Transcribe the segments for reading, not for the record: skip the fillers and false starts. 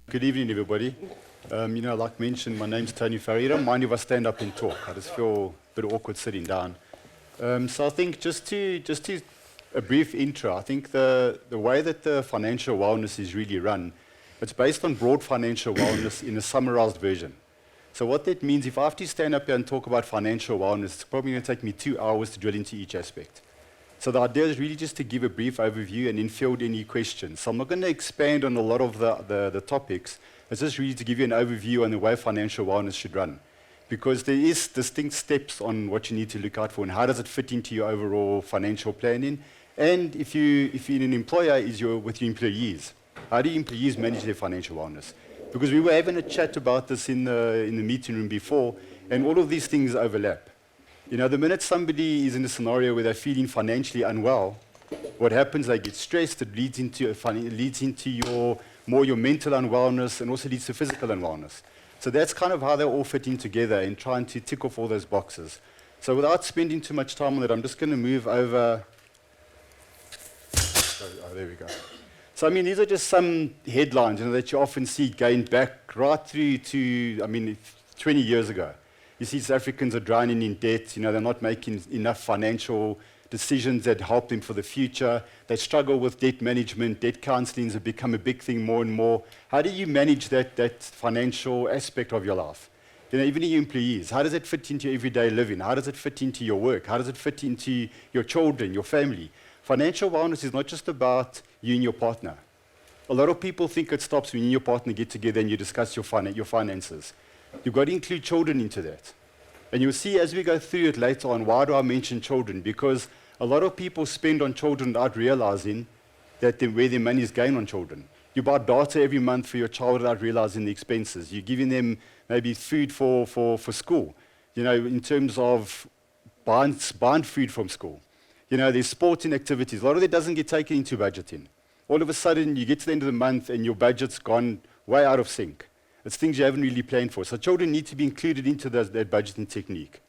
Good evening, everybody. Like mentioned, my name's Tony Farah. You don't mind if I stand up and talk. I just feel a bit awkward sitting down. So I think just to a brief intro, I think the way that the financial wellness is really run, it's based on broad financial wellness in a summarized version. So what that means, if I have to stand up here and talk about financial wellness, it's probably going to take me 2 hours to drill into each aspect. So the idea is really just to give a brief overview and then field any questions. So I'm not going to expand on a lot of the topics. It's just really to give you an overview on the way financial wellness should run. Because there is distinct steps on what you need to look out for and how does it fit into your overall financial planning. And if you're an employer, with your employees. How do your employees manage their financial wellness? Because we were having a chat about this in the meeting room before, and all of these things overlap. The minute somebody is in a scenario where they're feeling financially unwell, what happens, they get stressed, it leads into your mental unwellness and also leads to physical unwellness. So that's kind of how they're all fitting together and trying to tick off all those boxes. So without spending too much time on it, I'm just going to move over. Oh, there we go. So, these are just some headlines, that you often see going back right through to, 20 years ago. You see South Africans are drowning in debt. They're not making enough financial decisions that help them for the future. They struggle with debt management. Debt counseling has become a big thing more and more. How do you manage that financial aspect of your life? Even your employees, how does it fit into your everyday living? How does it fit into your work? How does it fit into your children, your family? Financial wellness is not just about you and your partner. A lot of people think it stops when you and your partner get together and you discuss your finances. You've got to include children into that. And you'll see as we go through it later on, why do I mention children? Because a lot of people spend on children without realizing that where their money is going on children. You buy data every month for your child without realizing the expenses. You're giving them maybe food for school, in terms of buying food from school. There's sporting activities. A lot of it doesn't get taken into budgeting. All of a sudden, you get to the end of the month and your budget's gone way out of sync. It's things you haven't really planned for. So children need to be included into that budgeting technique.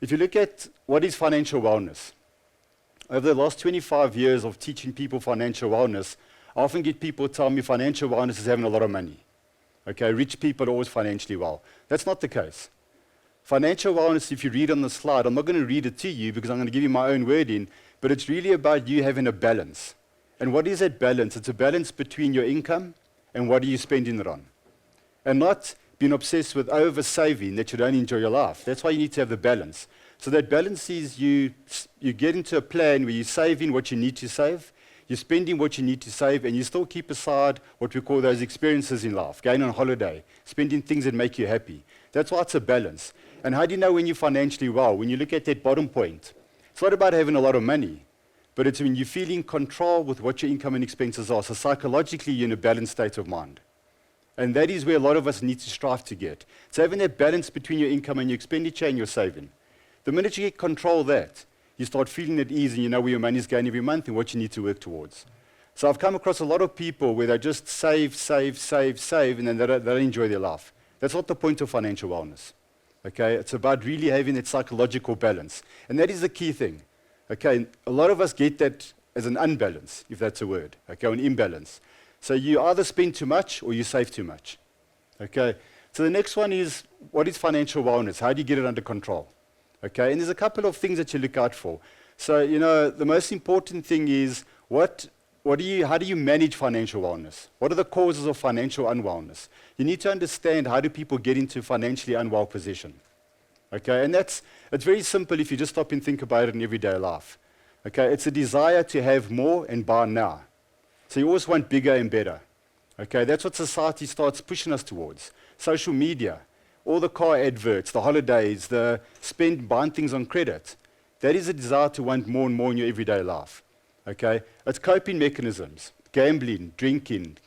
If you look at what is financial wellness, over the last 25 years of teaching people financial wellness, I often get people tell me financial wellness is having a lot of money. Okay, rich people are always financially well. That's not the case. Financial wellness, if you read on the slide, I'm not going to read it to you because I'm going to give you my own wording, but it's really about you having a balance. And what is that balance? It's a balance between your income and what are you spending it on. And not being obsessed with over-saving that you don't enjoy your life. That's why you need to have the balance. So that balance is you get into a plan where you're saving what you need to save, you're spending what you need to save, and you still keep aside what we call those experiences in life, going on holiday, spending things that make you happy. That's why it's a balance. And how do you know when you're financially well? When you look at that bottom point, it's not about having a lot of money, but it's when you feel in control with what your income and expenses are. So psychologically, you're in a balanced state of mind. And that is where a lot of us need to strive to get. So having that balance between your income and your expenditure and your saving. The minute you get control of that, you start feeling at ease and you know where your money is going every month and what you need to work towards. So I've come across a lot of people where they just save, and then they don't enjoy their life. That's not the point of financial wellness. Okay? It's about really having that psychological balance. And that is the key thing. Okay? A lot of us get that as an unbalance, if that's a word, okay, or an imbalance. So you either spend too much or you save too much. Okay? So the next one is, what is financial wellness? How do you get it under control? Okay? And there's a couple of things that you look out for. So, the most important thing is, how do you manage financial wellness? What are the causes of financial unwellness? You need to understand, how do people get into a financially unwell position? Okay? And it's very simple if you just stop and think about it in everyday life. Okay? It's a desire to have more and buy now. So you always want bigger and better. Okay, that's what society starts pushing us towards. Social media, all the car adverts, the holidays, buying things on credit. That is a desire to want more and more in your everyday life. Okay, it's coping mechanisms, gambling, drinking,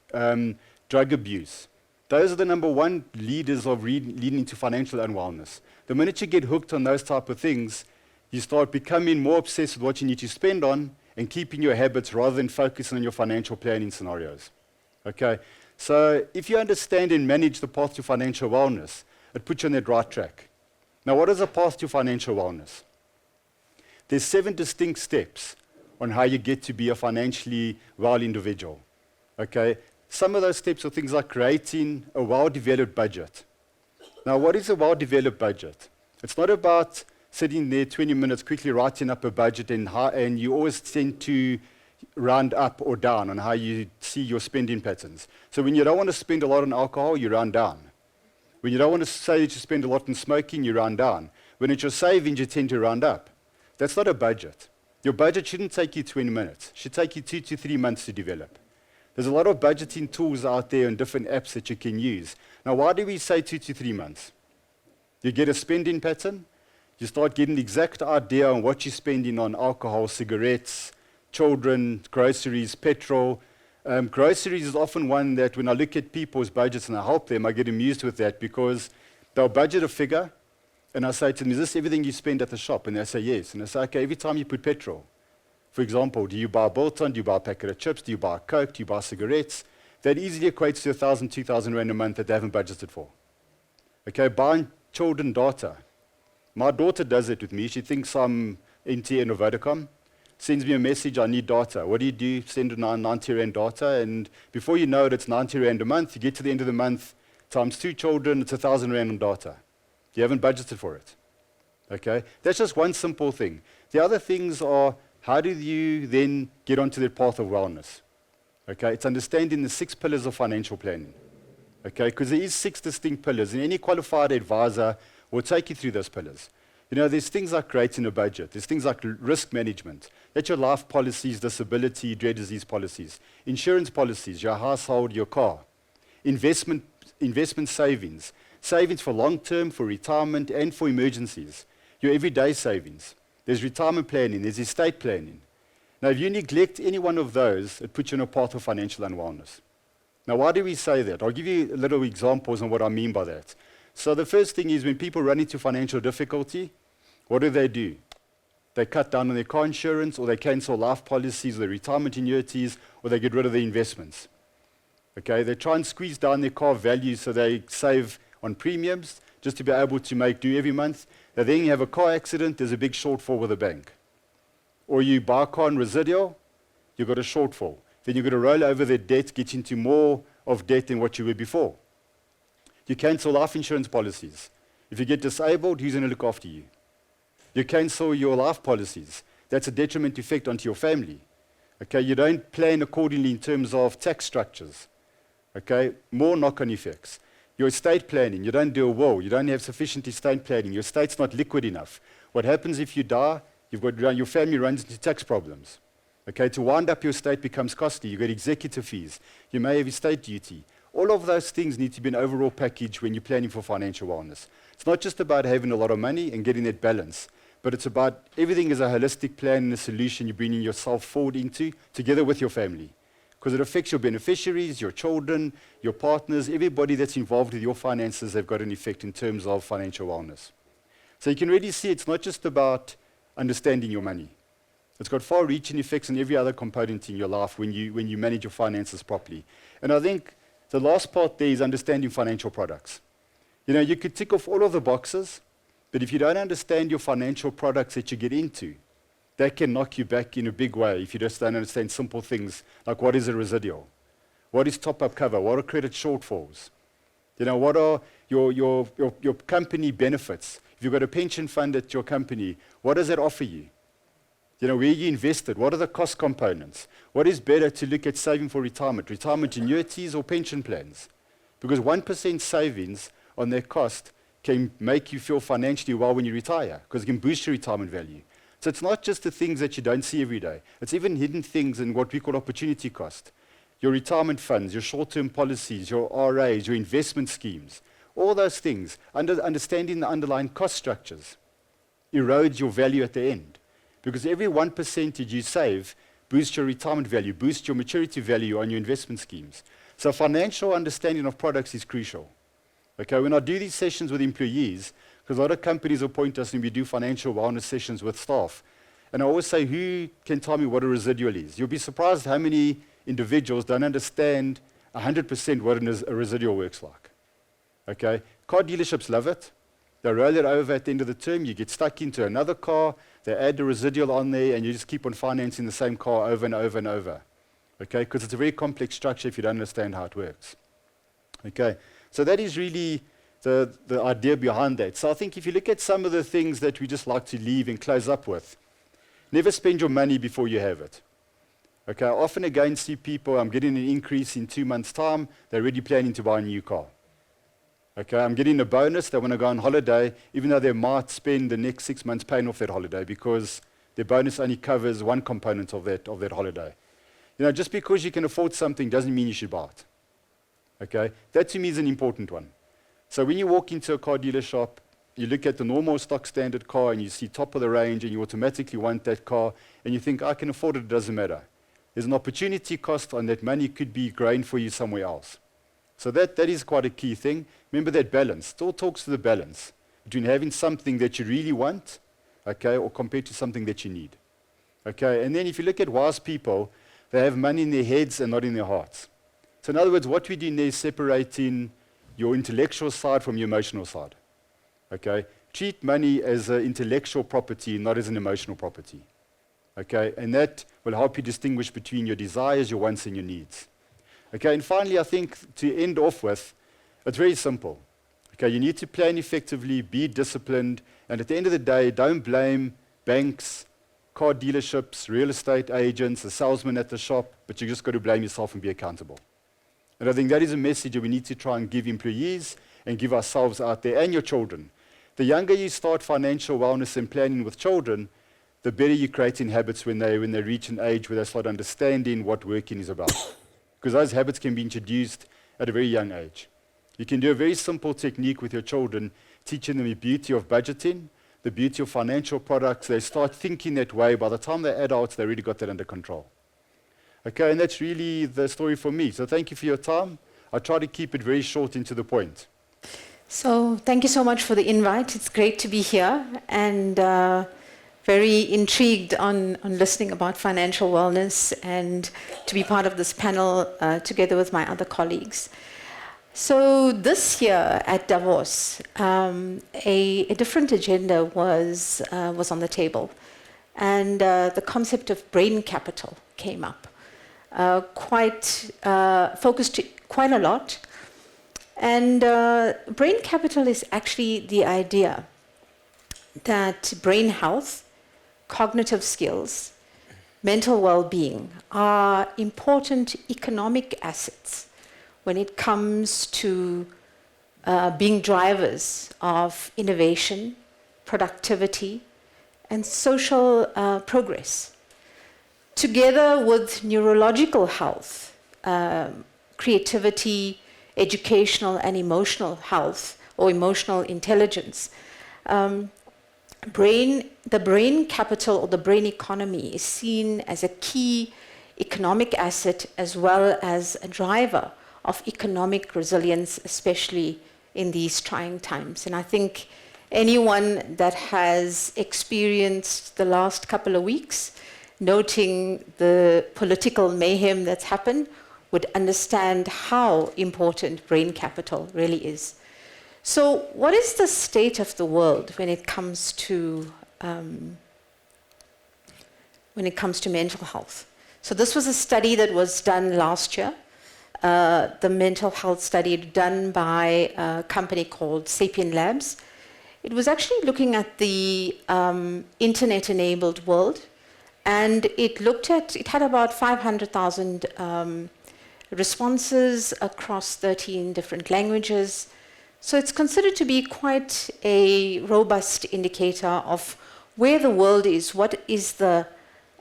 drug abuse. Those are the number one leaders of leading to financial unwellness. The minute you get hooked on those type of things, you start becoming more obsessed with what you need to spend on and keeping your habits rather than focusing on your financial planning scenarios. Okay? So if you understand and manage the path to financial wellness, it puts you on that right track. Now, what is a path to financial wellness? There's 7 distinct steps on how you get to be a financially well individual. Okay? Some of those steps are things like creating a well-developed budget. Now, what is a well-developed budget? It's not about sitting there 20 minutes quickly writing up a budget and you always tend to round up or down on how you see your spending patterns. So when you don't want to spend a lot on alcohol, you round down. When you don't want to say that you spend a lot on smoking, you round down. When it's your savings, you tend to round up. That's not a budget. Your budget shouldn't take you 20 minutes. It should take you 2 to 3 months to develop. There's a lot of budgeting tools out there and different apps that you can use. Now, why do we say 2 to 3 months? You get a spending pattern. You start getting the exact idea on what you're spending on alcohol, cigarettes, children, groceries, petrol. Groceries is often one that when I look at people's budgets and I help them, I get amused with that because they'll budget a figure and I say to them, is this everything you spend at the shop? And they say yes. And I say, okay, every time you put petrol, for example, do you buy a Bolton, do you buy a packet of chips, do you buy a Coke, do you buy cigarettes? That easily equates to 1,000, 2,000 rand a month that they haven't budgeted for. Okay, buying children data. My daughter does it with me. She thinks I'm MTN or Vodacom. Sends me a message, I need data. What do? Send her 90 rand data, and before you know it, it's 90 rand a month. You get to the end of the month, times 2 children, it's 1,000 rand on data. You haven't budgeted for it. Okay? That's just one simple thing. The other things are, how do you then get onto the path of wellness? Okay? It's understanding the 6 pillars of financial planning. Okay? Because there is 6 distinct pillars, and any qualified advisor will take you through those pillars. You know, there's things like creating a budget. There's things like risk management. That's your life policies, disability, dread disease policies. Insurance policies, your household, your car. Investment savings. Savings for long-term, for retirement, and for emergencies. Your everyday savings. There's retirement planning. There's estate planning. Now, if you neglect any one of those, it puts you on a path of financial unwellness. Now, why do we say that? I'll give you little examples on what I mean by that. So the first thing is when people run into financial difficulty, what do? They cut down on their car insurance, or they cancel life policies, or their retirement annuities, or they get rid of their investments. Okay, they try and squeeze down their car value so they save on premiums just to be able to make do every month. Now then you have a car accident, there's a big shortfall with the bank. Or you buy a car on residual, you've got a shortfall. Then you've got to roll over the debt, get into more of debt than what you were before. You cancel life insurance policies. If you get disabled, who's going to look after you? You cancel your life policies. That's a detriment effect onto your family. Okay, you don't plan accordingly in terms of tax structures. Okay, more knock-on effects. Your estate planning, you don't do a will. You don't have sufficient estate planning. Your estate's not liquid enough. What happens if you die? Your family runs into tax problems. Okay, to wind up your estate becomes costly. You've got executive fees. You may have estate duty. All of those things need to be an overall package when you're planning for financial wellness. It's not just about having a lot of money and getting that balance, but it's about everything as a holistic plan and a solution you're bringing yourself forward into together with your family. Because it affects your beneficiaries, your children, your partners, everybody that's involved with your finances, they've got an effect in terms of financial wellness. So you can really see it's not just about understanding your money. It's got far-reaching effects on every other component in your life when you manage your finances properly. And I think the last part there is understanding financial products. You know, you could tick off all of the boxes, but if you don't understand your financial products that you get into, that can knock you back in a big way if you just don't understand simple things like what is a residual, what is top-up cover, what are credit shortfalls, you know, what are your company benefits. If you've got a pension fund at your company, what does that offer you? You know, where you invested, what are the cost components? What is better to look at saving for retirement annuities or pension plans? Because 1% savings on their cost can make you feel financially well when you retire, because it can boost your retirement value. So it's not just the things that you don't see every day. It's even hidden things in what we call opportunity cost. Your retirement funds, your short-term policies, your RAs, your investment schemes, all those things, understanding the underlying cost structures, erodes your value at the end. Because every 1% you save boosts your retirement value, boosts your maturity value on your investment schemes. So financial understanding of products is crucial. Okay, when I do these sessions with employees, because a lot of companies appoint us when we do financial wellness sessions with staff, and I always say, who can tell me what a residual is? You'll be surprised how many individuals don't understand 100% what a residual works like. Okay, car dealerships love it. They roll it over at the end of the term, you get stuck into another car, they add the residual on there, and you just keep on financing the same car over and over and over. okay? Because it's a very complex structure if you don't understand how it works, okay? So that is really the idea behind that. So I think if you look at some of the things that we just like to leave and close up with, never spend your money before you have it. Okay, I often again see people, I'm getting an increase in 2 months' time, they're already planning to buy a new car. Okay, I'm getting a bonus, they want to go on holiday, even though they might spend the next 6 months paying off that holiday because their bonus only covers one component of that holiday. You know, just because you can afford something doesn't mean you should buy it. Okay, that to me is an important one. So when you walk into a car dealer shop, you look at the normal stock standard car and you see top of the range and you automatically want that car and you think, I can afford it, it doesn't matter. There's an opportunity cost on that money could be grain for you somewhere else. So that is quite a key thing. Remember that balance. It all talks to the balance between having something that you really want, okay, or compared to something that you need. Okay, and then if you look at wise people, they have money in their heads and not in their hearts. So in other words, what we're doing there is separating your intellectual side from your emotional side. Okay? Treat money as an intellectual property, not as an emotional property. Okay? And that will help you distinguish between your desires, your wants, and your needs. Okay? And finally, I think to end off with, it's very simple. Okay? You need to plan effectively, be disciplined, and at the end of the day, don't blame banks, car dealerships, real estate agents, the salesman at the shop, but you just got to blame yourself and be accountable. And I think that is a message that we need to try and give employees and give ourselves out there and your children. The younger you start financial wellness and planning with children, the better you create in habits when they reach an age where they start understanding what working is about. Because those habits can be introduced at a very young age. You can do a very simple technique with your children, teaching them the beauty of budgeting, the beauty of financial products. They start thinking that way. By the time they're adults, they really got that under control. Okay, and that's really the story for me. So thank you for your time. I try to keep it very short and to the point. So thank you so much for the invite. It's great to be here and very intrigued on listening about financial wellness and to be part of this panel together with my other colleagues. So this year at Davos, a different agenda was on the table, and the concept of brain capital came up. Focused quite a lot. And brain capital is actually the idea that brain health, cognitive skills, mental well-being are important economic assets when it comes to being drivers of innovation, productivity, and social progress. Together with neurological health, creativity, educational and emotional health or emotional intelligence, the brain capital or the brain economy is seen as a key economic asset as well as a driver of economic resilience, especially in these trying times. And I think anyone that has experienced the last couple of weeks noting the political mayhem that's happened, would understand how important brain capital really is. So what is the state of the world when it comes to mental health? So this was a study that was done last year, the mental health study done by a company called Sapien Labs. It was actually looking at the internet-enabled world, and it had about 500,000 responses across 13 different languages. So it's considered to be quite a robust indicator of where the world is, what is the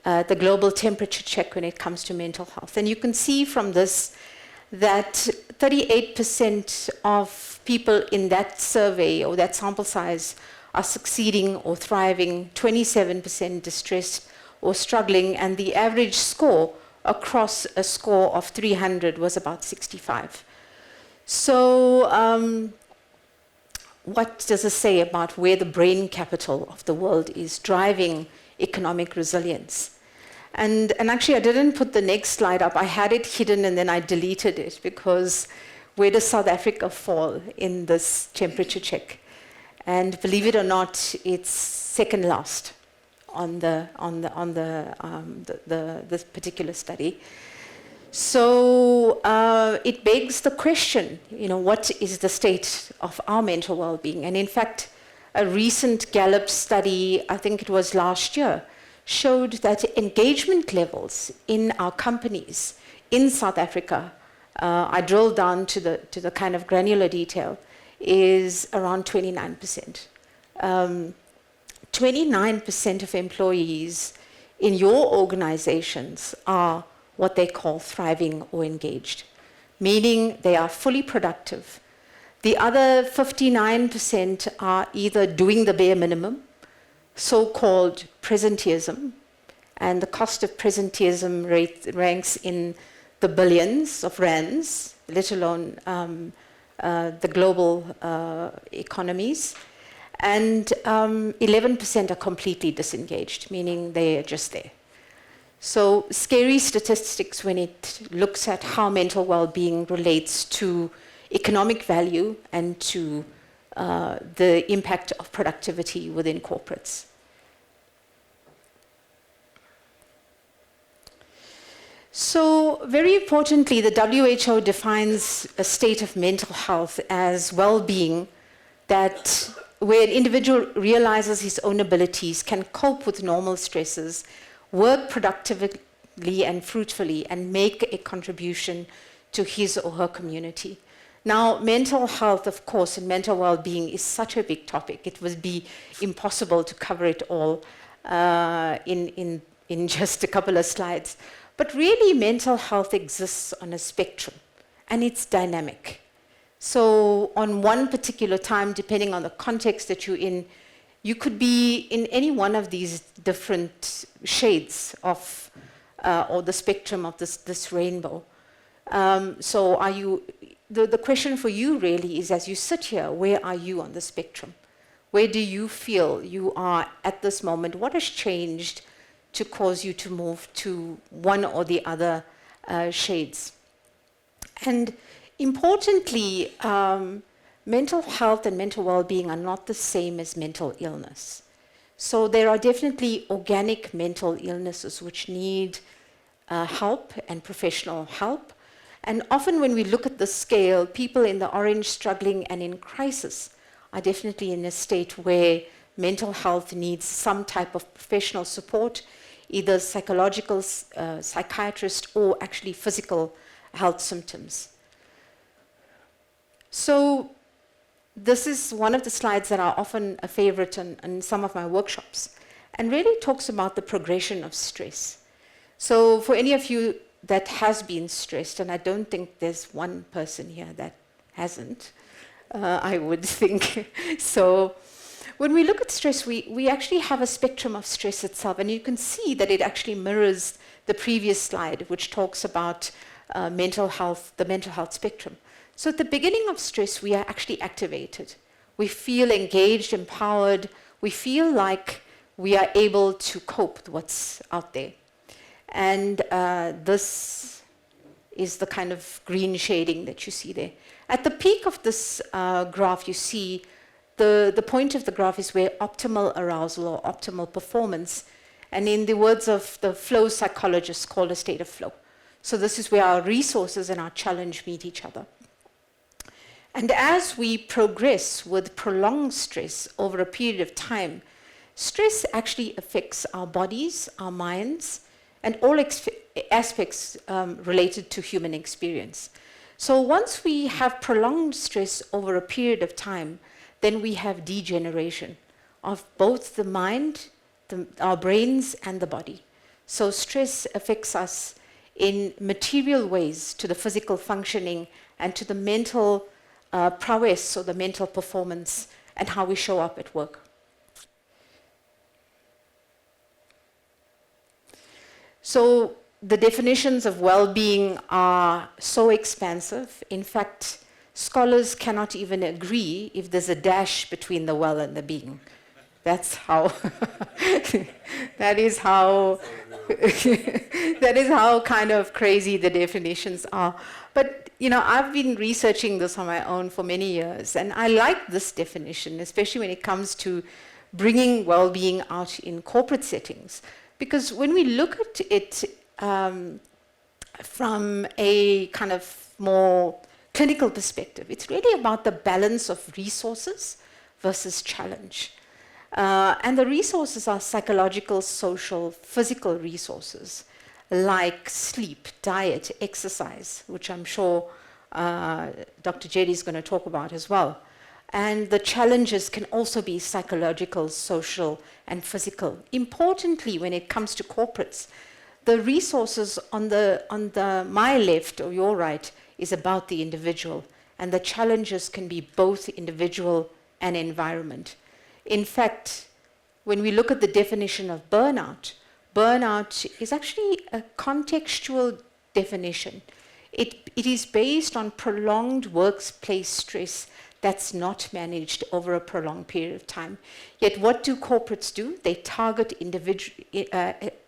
global temperature check when it comes to mental health. And you can see from this that 38% of people in that survey or that sample size are succeeding or thriving, 27% distressed or struggling, and the average score across a score of 300 was about 65. So what does it say about where the brain capital of the world is driving economic resilience? And actually, I didn't put the next slide up. I had it hidden and then I deleted it because where does South Africa fall in this temperature check? And believe it or not, it's second last on this particular study. So it begs the question, what is the state of our mental well-being? And in fact, a recent Gallup study, I think it was last year, showed that engagement levels in our companies in South Africa, I drilled down to the kind of granular detail, is around 29%. 29% of employees in your organizations are what they call thriving or engaged, meaning they are fully productive. The other 59% are either doing the bare minimum, so-called presenteeism, and the cost of presenteeism ranks in the billions of rands, let alone the global economies. And 11% are completely disengaged, meaning they are just there. So scary statistics when it looks at how mental well-being relates to economic value and to the impact of productivity within corporates. So very importantly, the WHO defines a state of mental health as well-being that where an individual realizes his own abilities, can cope with normal stresses, work productively and fruitfully, and make a contribution to his or her community. Now, mental health, of course, and mental well-being is such a big topic. It would be impossible to cover it all in just a couple of slides. But really, mental health exists on a spectrum, and it's dynamic. So on one particular time, depending on the context that you're in, you could be in any one of these different shades of, or the spectrum of this rainbow. So are you, the question for you really is, as you sit here, where are you on the spectrum? Where do you feel you are at this moment? What has changed to cause you to move to one or the other shades? And importantly, mental health and mental well-being are not the same as mental illness. So there are definitely organic mental illnesses which need help and professional help. And often when we look at the scale, people in the orange struggling and in crisis are definitely in a state where mental health needs some type of professional support, either psychological, psychiatrist, or actually physical health symptoms. So this is one of the slides that are often a favorite in some of my workshops, and really talks about the progression of stress. So for any of you that has been stressed, and I don't think there's one person here that hasn't, I would think. So when we look at stress, we actually have a spectrum of stress itself, and you can see that it actually mirrors the previous slide, which talks about mental health, the mental health spectrum. So at the beginning of stress, we are actually activated. We feel engaged, empowered. We feel like we are able to cope with what's out there. And this is the kind of green shading that you see there. At the peak of this graph, you see the point of the graph is where optimal arousal or optimal performance, and in the words of the flow psychologists, called a state of flow. So this is where our resources and our challenge meet each other. And as we progress with prolonged stress over a period of time, stress actually affects our bodies, our minds, and all aspects related to human experience. So once we have prolonged stress over a period of time, then we have degeneration of both the mind, our brains, and the body. So stress affects us in material ways to the physical functioning and to the mental prowess or the mental performance and how we show up at work. So the definitions of well-being are so expansive. In fact, scholars cannot even agree if there's a dash between the well and the being. That's how, that is how kind of crazy the definitions are. But, I've been researching this on my own for many years, and I like this definition, especially when it comes to bringing well-being out in corporate settings. Because when we look at it from a kind of more clinical perspective, it's really about the balance of resources versus challenge. And the resources are psychological, social, physical resources like sleep, diet, exercise, which I'm sure Dr. Jedd is going to talk about as well. And the challenges can also be psychological, social, and physical. Importantly, when it comes to corporates, the resources on my left or your right is about the individual, and the challenges can be both individual and environment. In fact, when we look at the definition of burnout, burnout is actually a contextual definition. It is based on prolonged workplace stress that's not managed over a prolonged period of time. Yet what do corporates do? They target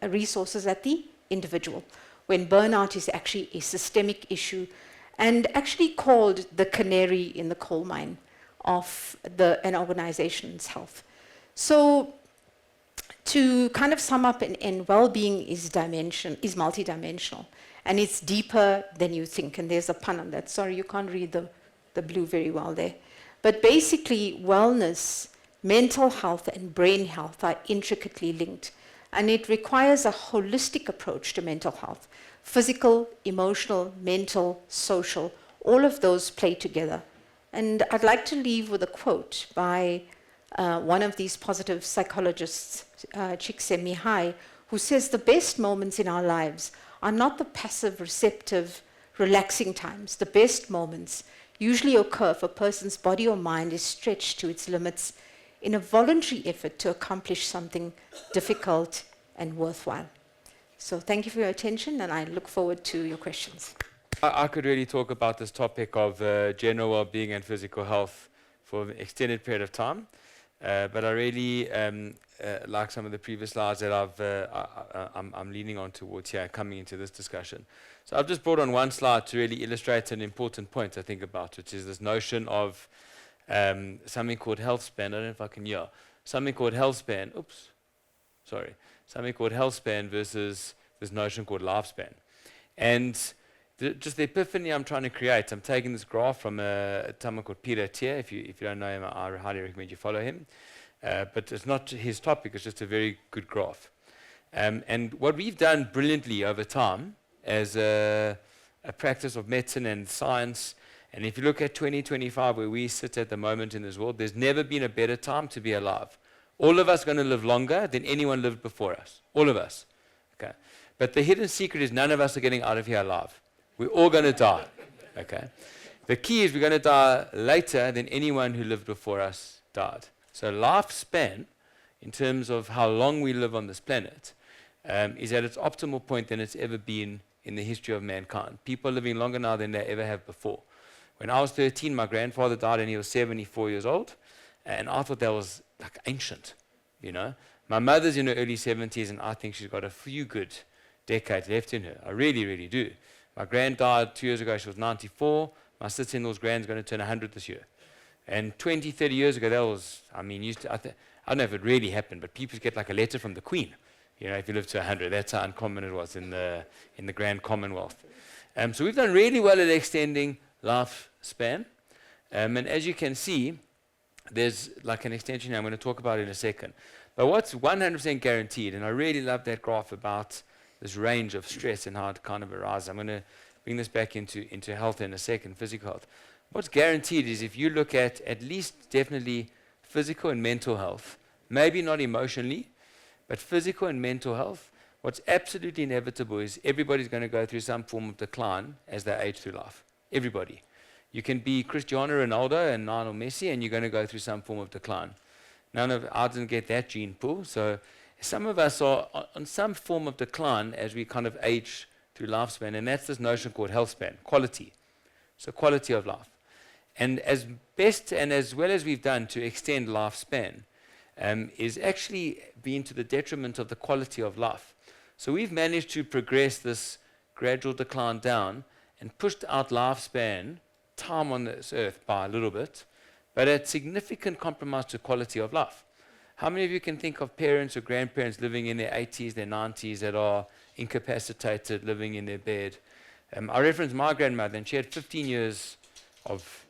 resources at the individual, when burnout is actually a systemic issue and actually called the canary in the coal mine of an organization's health. So to kind of sum up, and well-being is multidimensional, and it's deeper than you think. And there's a pun on that. Sorry, you can't read the blue very well there. But basically, wellness, mental health, and brain health are intricately linked. And it requires a holistic approach to mental health. Physical, emotional, mental, social, all of those play together. And I'd like to leave with a quote by one of these positive psychologists, Csikszentmihalyi, who says the best moments in our lives are not the passive, receptive, relaxing times. The best moments usually occur if a person's body or mind is stretched to its limits in a voluntary effort to accomplish something difficult and worthwhile. So thank you for your attention, and I look forward to your questions. I could really talk about this topic of general well-being and physical health for an extended period of time, but I really like some of the previous slides that I'm leaning on towards here coming into this discussion. So I've just brought on one slide to really illustrate an important point I think about, which is this notion of something called health span. I don't know if I can hear. Something called health span. Something called health span versus this notion called lifespan. And just the epiphany I'm trying to create, I'm taking this graph from someone called Pillay. If you don't know him, I highly recommend you follow him. But it's not his topic, it's just a very good graph. And what we've done brilliantly over time as a practice of medicine and science, and if you look at 2025, where we sit at the moment in this world, there's never been a better time to be alive. All of us are going to live longer than anyone lived before us. All of us. Okay. But the hidden secret is none of us are getting out of here alive. We're all going to die. Okay. The key is we're going to die later than anyone who lived before us died. So lifespan, in terms of how long we live on this planet, is at its optimal point than it's ever been in the history of mankind. People are living longer now than they ever have before. When I was 13, my grandfather died and he was 74 years old. And I thought that was like ancient, you know. My mother's in her early 70s, and I think she's got a few good decades left in her. I really, really do. My grand died 2 years ago. She was 94. My sister-in-law's grand's going to turn 100 this year. And 20, 30 years ago, that was, I mean, I don't know if it really happened, but people get like a letter from the Queen, you know, if you live to 100. That's how uncommon it was in the Grand Commonwealth. So we've done really well at extending lifespan. And as you can see, there's like an extension I'm going to talk about in a second. But what's 100% guaranteed, and I really love that graph about this range of stress and how it kind of arises. I'm going to bring this back into health in a second, physical health. What's guaranteed is if you look at least definitely physical and mental health, maybe not emotionally, but physical and mental health, what's absolutely inevitable is everybody's going to go through some form of decline as they age through life. Everybody. You can be Cristiano Ronaldo and Lionel Messi, and you're going to go through some form of decline. I didn't get that gene pool, so some of us are on some form of decline as we kind of age through lifespan, and that's this notion called health span, quality. So quality of life. And as best and as well as we've done to extend lifespan, is actually been to the detriment of the quality of life. So we've managed to progress this gradual decline down and pushed out lifespan, time on this earth by a little bit, but at significant compromise to quality of life. How many of you can think of parents or grandparents living in their 80s, their 90s that are incapacitated, living in their bed? I reference my grandmother, and she had 15 years of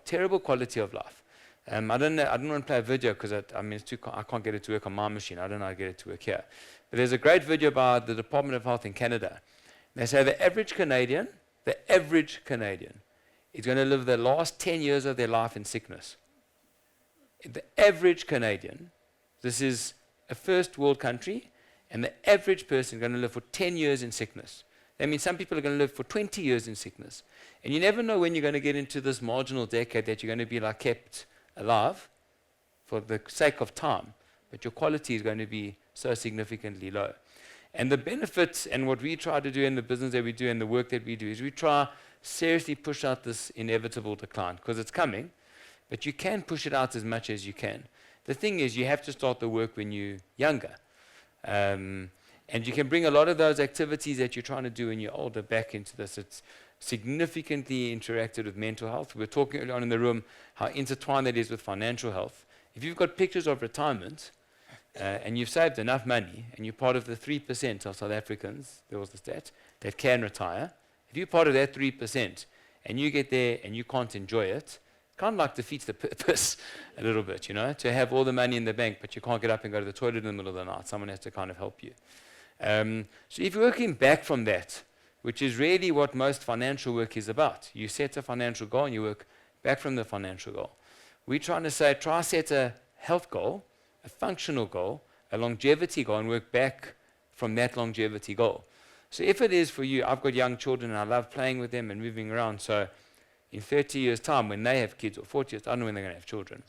terrible quality of life. I don't want to play a video because I can't get it to work on my machine. I don't know how to get it to work here. But there's a great video by the Department of Health in Canada. They say the average Canadian is going to live the last 10 years of their life in sickness. The average Canadian, this is a first world country, and the average person is going to live for 10 years in sickness. That means some people are going to live for 20 years in sickness. And you never know when you're going to get into this marginal decade that you're going to be like kept alive for the sake of time, but your quality is going to be so significantly low. And the benefits and what we try to do in the business that we do and the work that we do is we try seriously push out this inevitable decline because it's coming, but you can push it out as much as you can. The thing is you have to start the work when you're younger. And you can bring a lot of those activities that you're trying to do when you're older back into this. It's significantly interacted with mental health. We were talking earlier on in the room how intertwined that is with financial health. If you've got pictures of retirement and you've saved enough money and you're part of the 3% of South Africans, there was the stat, that can retire, if you're part of that 3% and you get there and you can't enjoy it, kind of like defeats the purpose a little bit, to have all the money in the bank but you can't get up and go to the toilet in the middle of the night. Someone has to kind of help you. So if you're working back from that, which is really what most financial work is about. You set a financial goal and you work back from the financial goal. We're trying to say, try set a health goal, a functional goal, a longevity goal, and work back from that longevity goal. So if it is for you, I've got young children and I love playing with them and moving around. So in 30 years' time, when they have kids, or 40 years, I don't know when they're going to have children,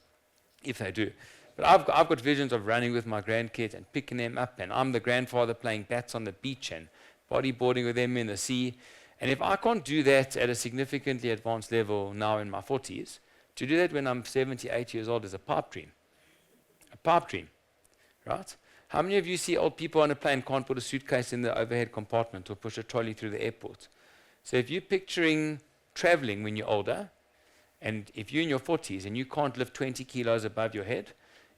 if they do. But I've got visions of running with my grandkids and picking them up, and I'm the grandfather playing bats on the beach and bodyboarding with them in the sea. And if I can't do that at a significantly advanced level now in my 40s, to do that when I'm 78 years old is a pipe dream. A pipe dream, right? How many of you see old people on a plane can't put a suitcase in the overhead compartment or push a trolley through the airport? So if you're picturing traveling when you're older, and if you're in your 40s and you can't lift 20 kilos above your head,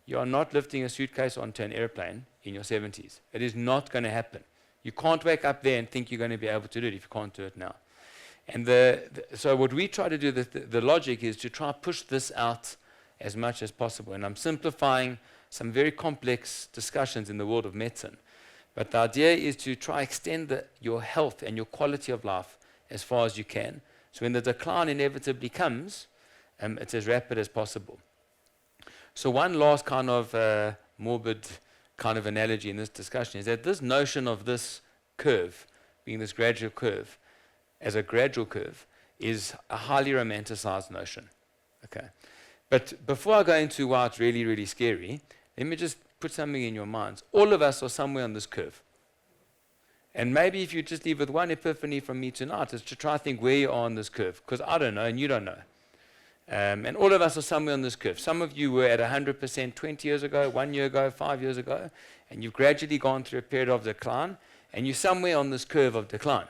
you are not lifting a suitcase onto an airplane in your 70s. It is not going to happen. You can't wake up there and think you're going to be able to do it if you can't do it now. And so what we try to do, the logic is to try to push this out as much as possible. And I'm simplifying some very complex discussions in the world of medicine. But the idea is to try extend your health and your quality of life as far as you can. So when the decline inevitably comes, it's as rapid as possible. So one last kind of morbid kind of analogy in this discussion is that this notion of this curve, being this gradual curve, as a gradual curve, is a highly romanticized notion. Okay. But before I go into why it's really, really scary, let me just put something in your minds. All of us are somewhere on this curve. And maybe if you just leave with one epiphany from me tonight, is to try to think where you are on this curve, because I don't know and you don't know. And all of us are somewhere on this curve. Some of you were at 100% 20 years ago, 1 year ago, 5 years ago, and you've gradually gone through a period of decline, and you're somewhere on this curve of decline.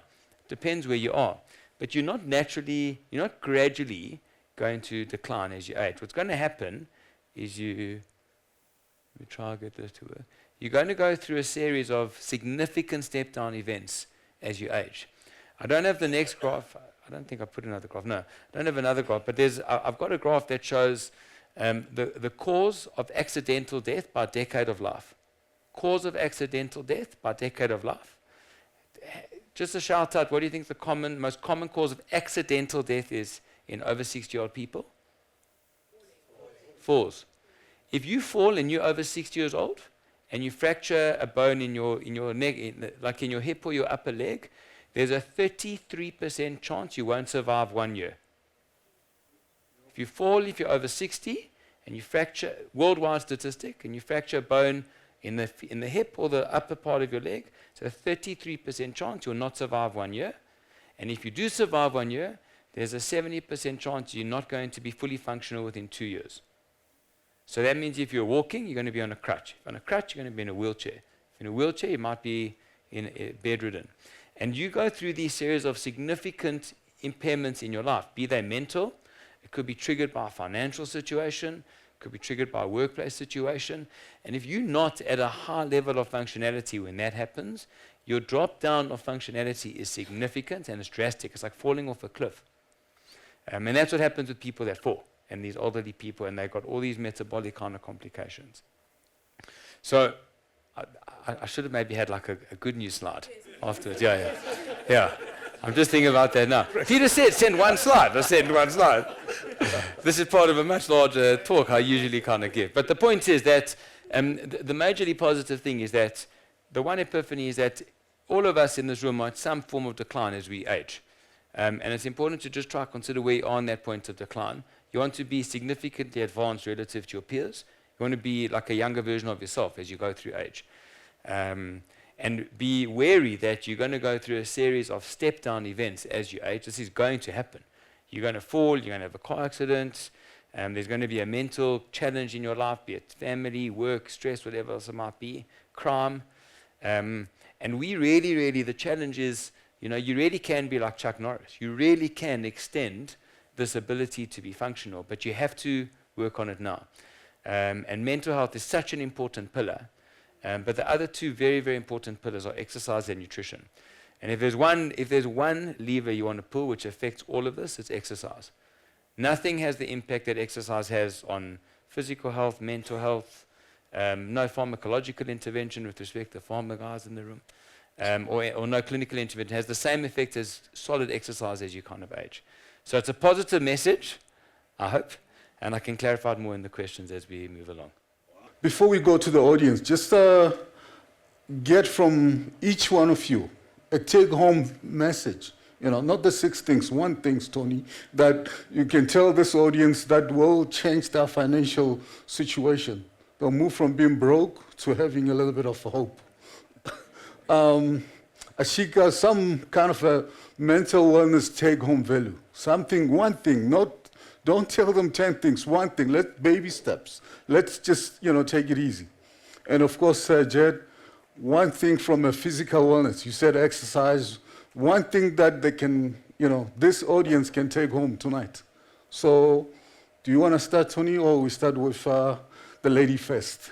Depends where you are. But you're not gradually going to decline as you age. What's going to happen is let me try to get this to work. You're going to go through a series of significant step-down events as you age. I don't have the next graph. I don't think I put another graph. No, I don't have another graph. But I've got a graph that shows the cause of accidental death by decade of life. Cause of accidental death by decade of life. Just a shout out, what do you think the most common cause of accidental death is in over 60-year-old people? Falls. If you fall and you're over 60 years old, and you fracture a bone in your neck, like in your hip or your upper leg, there's a 33% chance you won't survive 1 year. If you fall, if you're over 60, and you fracture, worldwide statistic, and you fracture a bone in the hip or the upper part of your leg, so a 33% chance you'll not survive 1 year. And if you do survive 1 year, there's a 70% chance you're not going to be fully functional within 2 years. So that means if you're walking, you're going to be on a crutch. If on a crutch, you're going to be in a wheelchair. If in a wheelchair, you might be bedridden. And you go through these series of significant impairments in your life, be they mental, it could be triggered by a financial situation, it could be triggered by a workplace situation. And if you're not at a high level of functionality when that happens, your drop down of functionality is significant and it's drastic. It's like falling off a cliff. And that's what happens with people that fall, and these elderly people, and they've got all these metabolic kind of complications. So I should have maybe had like a good news slide afterwards. Yeah. I'm just thinking about that now. If you just said send one slide, I send one slide. This is part of a much larger talk I usually kind of give. But the point is that the majorly positive thing is that the one epiphany is that all of us in this room are at some form of decline as we age. And it's important to just try to consider where you are on that point of decline. You want to be significantly advanced relative to your peers. You want to be like a younger version of yourself as you go through age. And be wary that you're going to go through a series of step-down events as you age. This is going to happen. You're going to fall, you're going to have a car accident, there's going to be a mental challenge in your life, be it family, work, stress, whatever else it might be, crime. And we really, the challenge is, you really can be like Chuck Norris. You really can extend this ability to be functional, but you have to work on it now. And mental health is such an important pillar. But the other two very, very important pillars are exercise and nutrition. And if there's one lever you want to pull which affects all of this, it's exercise. Nothing has the impact that exercise has on physical health, mental health, no pharmacological intervention with respect to pharma guys in the room, or no clinical intervention. It has the same effect as solid exercise as you kind of age. So it's a positive message, I hope, and I can clarify it more in the questions as we move along. Before we go to the audience, just get from each one of you a take-home message. Not the 6 things, 1 thing, Tony, that you can tell this audience that will change their financial situation. They'll move from being broke to having a little bit of hope. Ashika, some kind of a mental wellness take-home value. Something, 1 thing, don't tell them 10 things, 1 thing. Let's baby steps. Let's just, take it easy. And of course, Jedd, 1 thing from a physical wellness. You said exercise. 1 thing that they can, this audience can take home tonight. So, do you want to start, Tony, or we start with the lady first?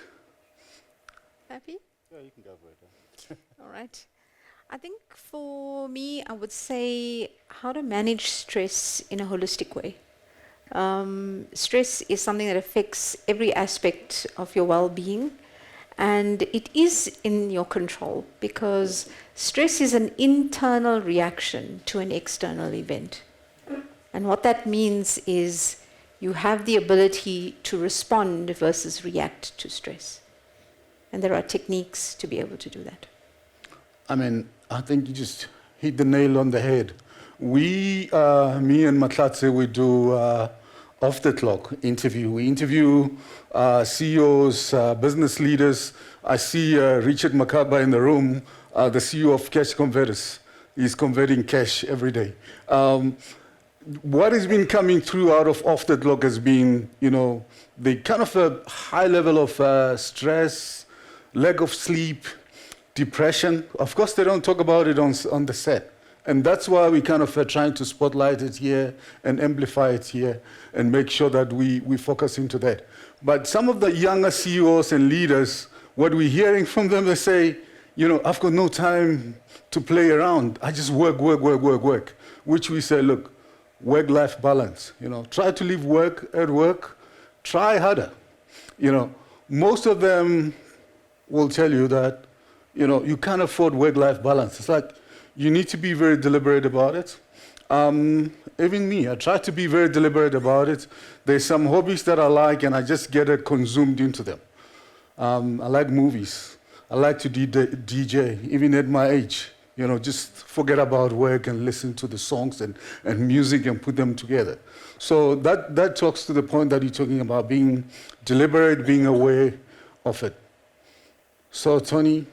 Happy? Yeah, you can go for it. All right. I think for me, I would say how to manage stress in a holistic way. Stress is something that affects every aspect of your well-being, and it is in your control because stress is an internal reaction to an external event. And what that means is you have the ability to respond versus react to stress. And there are techniques to be able to do that. I think you just hit the nail on the head. Me and Matlatse, we do off the clock interview. We interview CEOs, business leaders. I see Richard Makaba in the room, the CEO of Cash Converters. He's converting cash every day. What has been coming through out of off the clock has been, the kind of a high level of stress, lack of sleep, depression. Of course, they don't talk about it on the set. And that's why we kind of are trying to spotlight it here and amplify it here and make sure that we focus into that. But some of the younger CEOs and leaders, what we're hearing from them, they say, I've got no time to play around. I just work. Which we say, look, work-life balance. Try to leave work at work. Try harder. Most of them will tell you that, you can't afford work-life balance. It's like, you need to be very deliberate about it. Even me, I try to be very deliberate about it. There's some hobbies that I like, and I just get consumed into them. I like movies. I like to DJ, even at my age. Just forget about work and listen to the songs and music and put them together. So that talks to the point that you're talking about, being deliberate, being aware of it. So, Tony,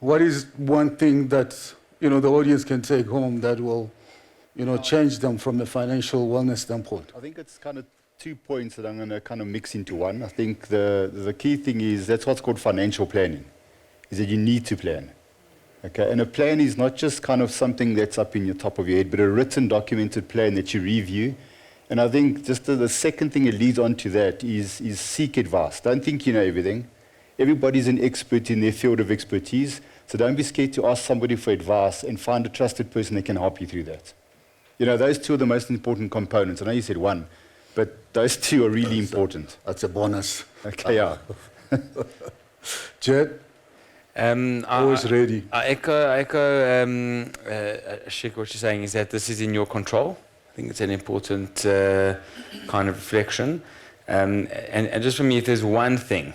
what is 1 thing that the audience can take home that will change them from a financial wellness standpoint? I think it's kind of 2 points that I'm going to kind of mix into one. I think the key thing is that's what's called financial planning, is that you need to plan. Okay, and a plan is not just kind of something that's up in your top of your head, but a written, documented plan that you review. And I think just the second thing that leads on to that is seek advice. Don't think you know everything. Everybody's an expert in their field of expertise. So don't be scared to ask somebody for advice and find a trusted person that can help you through that. You know, those two are the most important components. I know you said one, but those two are really important. That's a bonus. Okay, yeah. Jedd, always ready. I echo Ashika, what you're saying is that this is in your control. I think it's an important kind of reflection. And just for me, if there's one thing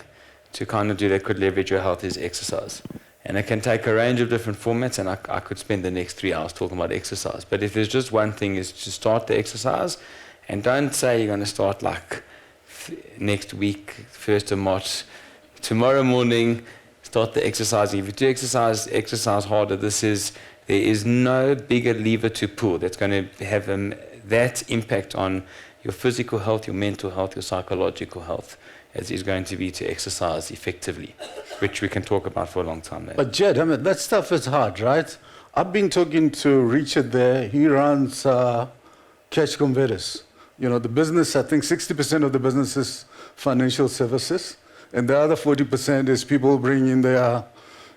to kind of do that could leverage your health is exercise. And it can take a range of different formats, and I could spend the next 3 hours talking about exercise. But if there's just one thing, is to start the exercise, and don't say you're going to start like next week, 1st of March, tomorrow morning, start the exercise. If you do exercise harder, there is no bigger lever to pull that's going to have that impact on your physical health, your mental health, your psychological health, as is going to be to exercise effectively, which we can talk about for a long time. But Jedd, I mean, that stuff is hard, right? I've been talking to Richard there. He runs Cash Converters. You know, the business, I think 60% of the business is financial services, and the other 40% is people bring in their,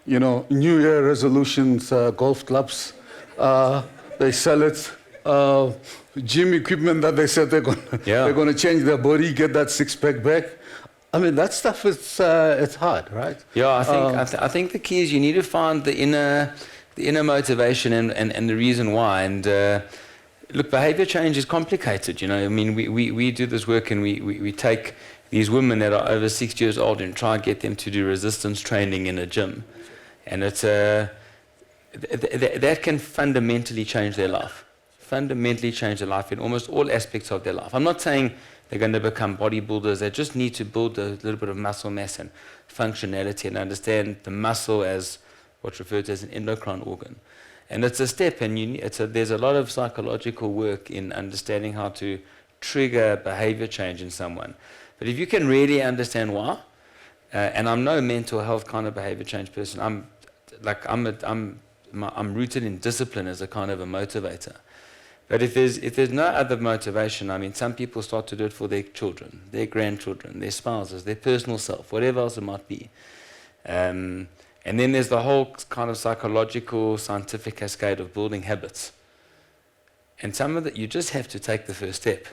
you know, New Year resolutions, golf clubs. They sell it. Gym equipment that they said they're going to change their body, get that six-pack back. I mean, that stuff is it's hard, right? Yeah, I think the key is you need to find the inner motivation and the reason why. And look, behavior change is complicated. You know, I mean, we do this work and we take these women that are over 60 years old and try and get them to do resistance training in a gym, and it's that can fundamentally change their life. Fundamentally change their life in almost all aspects of their life. I'm not saying they're going to become bodybuilders. They just need to build a little bit of muscle mass and functionality and understand the muscle as what's referred to as an endocrine organ. And it's a step, and there's a lot of psychological work in understanding how to trigger behavior change in someone. But if you can really understand why, and I'm no mental health kind of behavior change person. I'm rooted in discipline as a kind of a motivator. But if there's no other motivation, I mean, some people start to do it for their children, their grandchildren, their spouses, their personal self, whatever else it might be. And then there's the whole kind of psychological, scientific cascade of building habits. And some of that, you just have to take the first step.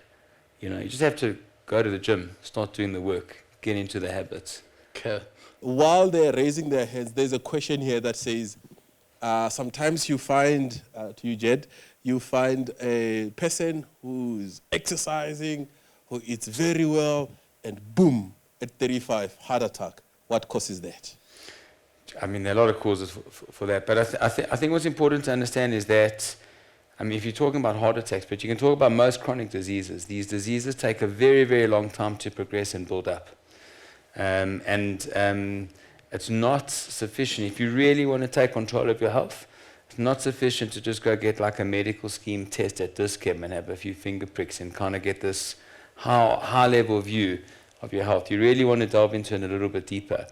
You know, you just have to go to the gym, start doing the work, get into the habits. Okay. While they're raising their heads, there's a question here that says, sometimes you find, to you, Jedd, you find a person who's exercising, who eats very well, and boom, at 35, heart attack. What causes that? I mean, there are a lot of causes for that. But I think what's important to understand is that, I mean, if you're talking about heart attacks, but you can talk about most chronic diseases. These diseases take a very, very long time to progress and build up. It's not sufficient. If you really want to take control of your health, it's not sufficient to just go get like a medical scheme test at Dischem and have a few finger pricks and kind of get this high-level view of your health. You really want to delve into it a little bit deeper.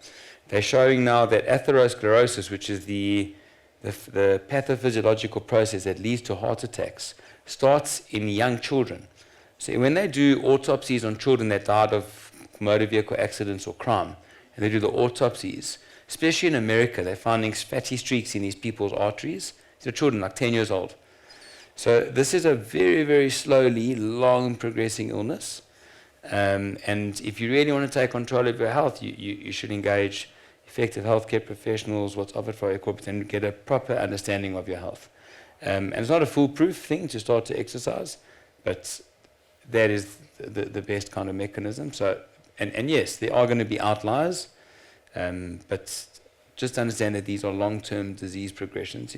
They're showing now that atherosclerosis, which is the pathophysiological process that leads to heart attacks, starts in young children. So when they do autopsies on children that died of motor vehicle accidents or crime, and they do the autopsies, especially in America, they're finding fatty streaks in these people's arteries. These are children like 10 years old. So this is a very, very slowly, long progressing illness. And if you really want to take control of your health, you should engage effective healthcare professionals, what's offered for your corporate, and get a proper understanding of your health. And it's not a foolproof thing to start to exercise, but that is the best kind of mechanism. So, and yes, there are going to be outliers, but just understand that these are long-term disease progressions.